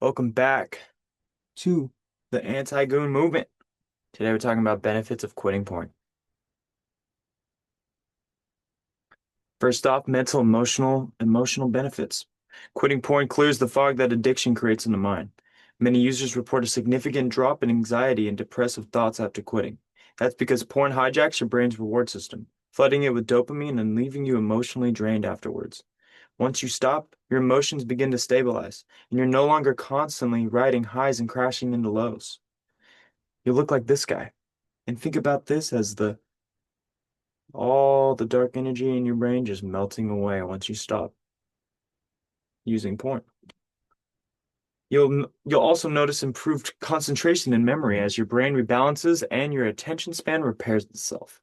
Welcome back to the anti-goon movement. Today we're talking about benefits of quitting porn. First off, mental, emotional benefits. Quitting porn clears the fog that addiction creates in the mind. Many users report a significant drop in anxiety and depressive thoughts after quitting. That's because porn hijacks your brain's reward system, flooding it with dopamine and leaving you emotionally drained afterwards. Once you stop, your emotions begin to stabilize, and you're no longer constantly riding highs and crashing into lows. You look like this guy. And think about this as the all the dark energy in your brain just melting away once you stop using porn. You'll also notice improved concentration and memory as your brain rebalances and your attention span repairs itself.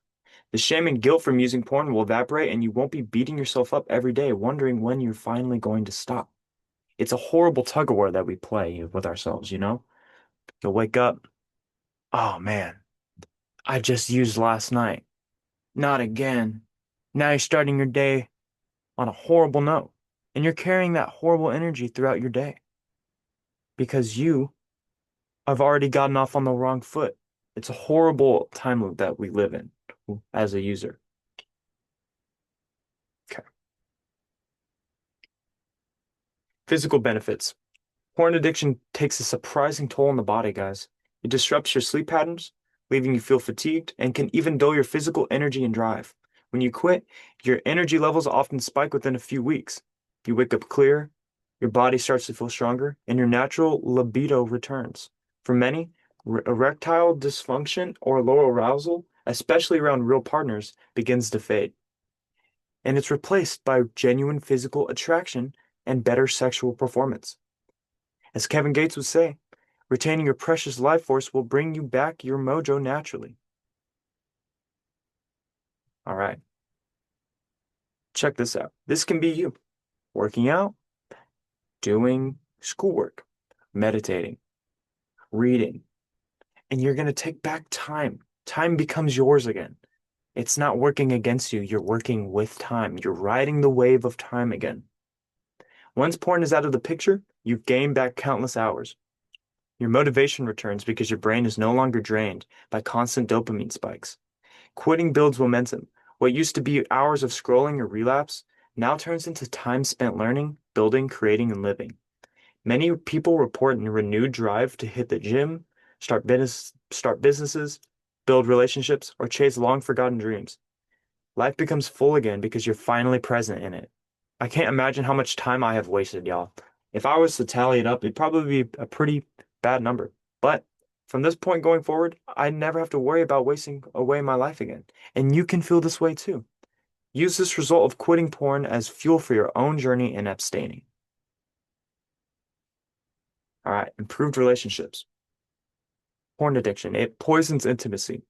The shame and guilt from using porn will evaporate and you won't be beating yourself up every day wondering when you're finally going to stop. It's a horrible tug of war that we play with ourselves, you know? You'll wake up, oh man, I just used last night. Not again. Now you're starting your day on a horrible note, and you're carrying that horrible energy throughout your day because you have already gotten off on the wrong foot. It's a horrible time loop that we live in as a user. Okay. Physical benefits. Porn addiction takes a surprising toll on the body, guys. It disrupts your sleep patterns, leaving you feel fatigued, and can even dull your physical energy and drive. When you quit, your energy levels often spike within a few weeks. You wake up clear, your body starts to feel stronger, and your natural libido returns. For many, erectile dysfunction or low arousal, especially around real partners, begins to fade, and it's replaced by genuine physical attraction and better sexual performance. As Kevin Gates would say, retaining your precious life force will bring you back your mojo naturally. All right, check this out. This can be you working out, doing schoolwork, meditating, reading, and you're going to take back time. Time becomes yours again. It's not working against you. You're working with time. You're riding the wave of time again. Once porn is out of the picture, you've gained back countless hours. Your motivation returns because your brain is no longer drained by constant dopamine spikes. Quitting builds momentum. What used to be hours of scrolling or relapse now turns into time spent learning, building, creating, and living. Many people report a renewed drive to hit the gym, start businesses, build relationships, or chase long forgotten dreams. Life becomes full again because you're finally present in it. I can't imagine how much time I have wasted, y'all. If I was to tally it up, it'd probably be a pretty bad number. But from this point going forward, I never have to worry about wasting away my life again. And you can feel this way too. Use this result of quitting porn as fuel for your own journey in abstaining. All right, improved relationships. Porn addiction, it poisons intimacy.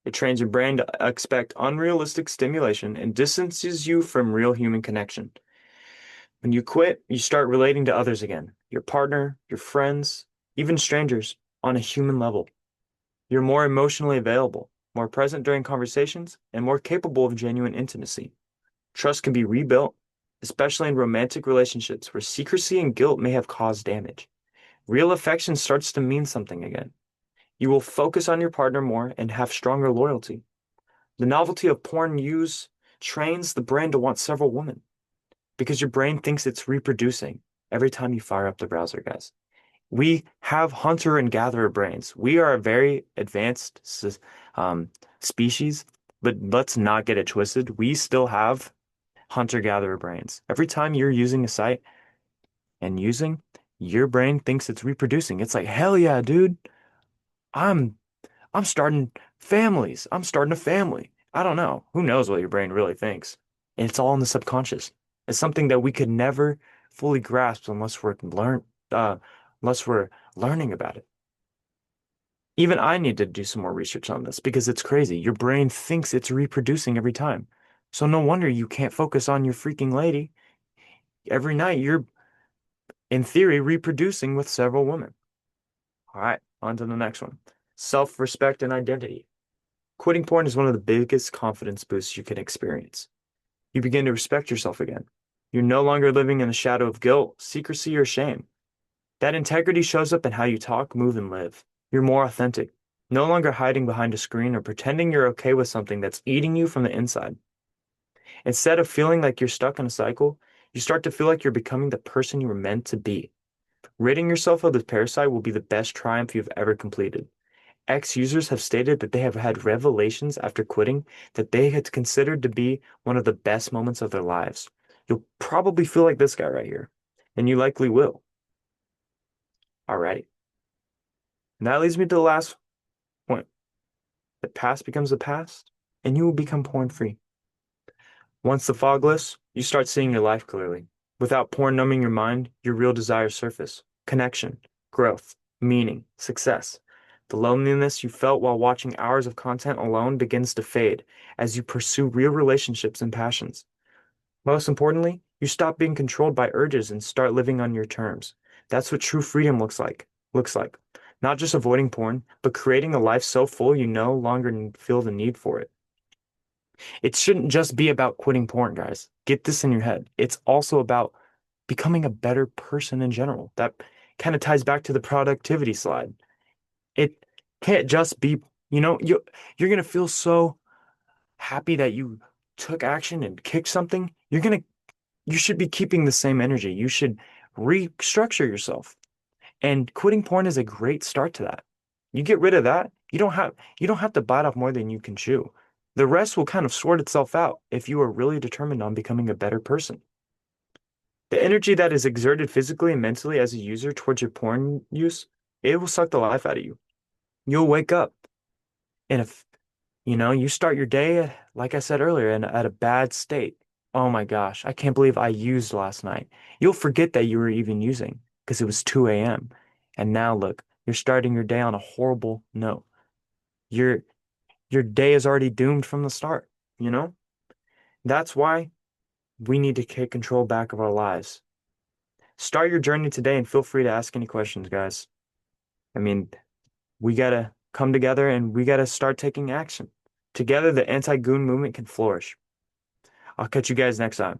It trains your brain to expect unrealistic stimulation and distances you from real human connection. When you quit, you start relating to others again, your partner, your friends, even strangers, on a human level. You're more emotionally available, more present during conversations, and more capable of genuine intimacy. Trust can be rebuilt, especially in romantic relationships where secrecy and guilt may have caused damage. Real affection starts to mean something again. You will focus on your partner more and have stronger loyalty. The novelty of porn use trains the brain to want several women because your brain thinks it's reproducing every time you fire up the browser, guys. We have hunter and gatherer brains. We are a very advanced species, but let's not get it twisted. We still have hunter-gatherer brains. Every time you're using a site and using, your brain thinks it's reproducing. It's like, hell yeah, dude. I'm I'm starting families. I'm starting a family. I don't know. Who knows what your brain really thinks? And it's all in the subconscious. It's something that we could never fully grasp uh, unless we're learning about it. Even I need to do some more research on this because it's crazy. Your brain thinks it's reproducing every time. So no wonder you can't focus on your freaking lady. Every night you're, in theory, reproducing with several women. All right, on to the next one. Self-respect and identity. Quitting porn is one of the biggest confidence boosts you can experience. You begin to respect yourself again. You're no longer living in the shadow of guilt, secrecy, or shame. That integrity shows up in how you talk, move, and live. You're more authentic, no longer hiding behind a screen or pretending you're okay with something that's eating you from the inside. Instead of feeling like you're stuck in a cycle, you start to feel like you're becoming the person you were meant to be. Ridding yourself of this parasite will be the best triumph you've ever completed. Ex-users have stated that they have had revelations after quitting that they had considered to be one of the best moments of their lives. You'll probably feel like this guy right here, and you likely will. Alrighty. And that leads me to the last point. The past becomes the past, and you will become porn free. Once the fog lifts, you start seeing your life clearly. Without porn numbing your mind, your real desires surface. Connection, growth, meaning, success. The loneliness you felt while watching hours of content alone begins to fade as you pursue real relationships and passions. Most importantly, you stop being controlled by urges and start living on your terms. That's what true freedom looks like. Looks like. Not just avoiding porn, but creating a life so full you no longer feel the need for it. It shouldn't just be about quitting porn, guys. Get this in your head. It's also about becoming a better person in general. That kind of ties back to the productivity slide. It can't just be, you're gonna feel so happy that you took action and kicked something. You should be keeping the same energy. You should restructure yourself. And quitting porn is a great start to that. You get rid of that, you don't have to bite off more than you can chew. The rest will kind of sort itself out if you are really determined on becoming a better person. The energy that is exerted physically and mentally as a user towards your porn use, it will suck the life out of you. You'll wake up and if you start your day, like I said earlier, at a bad state. Oh my gosh, I can't believe I used last night. You'll forget that you were even using because it was 2 a.m. And now look, you're starting your day on a horrible note. Your your day is already doomed from the start, you know? That's why we need to take control back of our lives. Start your journey today and feel free to ask any questions, guys. I mean, we gotta come together and we gotta start taking action. Together, the anti-goon movement can flourish. I'll catch you guys next time.